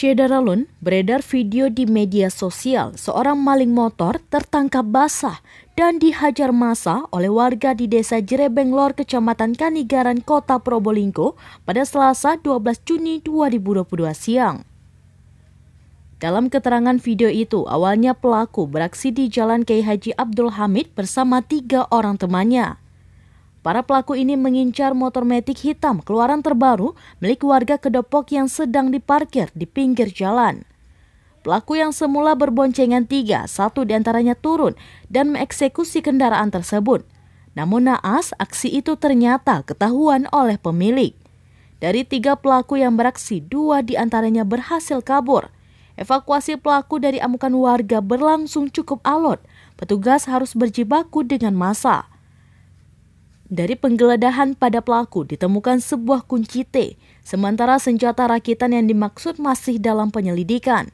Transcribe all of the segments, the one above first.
Syederalun, beredar video di media sosial seorang maling motor tertangkap basah dan dihajar massa oleh warga di Desa Jerebeng Lor, Kecamatan Kanigaran, Kota Probolinggo pada Selasa 12 Juni 2022 siang. Dalam keterangan video itu, awalnya pelaku beraksi di Jalan Kiai Haji Abdul Hamid bersama 3 orang temannya. Para pelaku ini mengincar motor metik hitam keluaran terbaru milik warga Kedopok yang sedang diparkir di pinggir jalan. Pelaku yang semula berboncengan 3, satu diantaranya turun dan mengeksekusi kendaraan tersebut. Namun naas, aksi itu ternyata ketahuan oleh pemilik. Dari 3 pelaku yang beraksi, 2 diantaranya berhasil kabur. Evakuasi pelaku dari amukan warga berlangsung cukup alot. Petugas harus berjibaku dengan massa. Dari penggeledahan pada pelaku ditemukan sebuah kunci T, sementara senjata rakitan yang dimaksud masih dalam penyelidikan.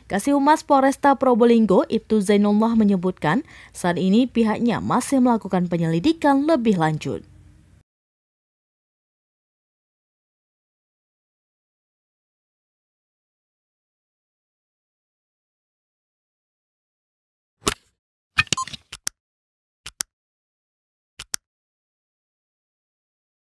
Kasih Humas Polresta Probolinggo, Ibtu Zainullah menyebutkan, saat ini pihaknya masih melakukan penyelidikan lebih lanjut.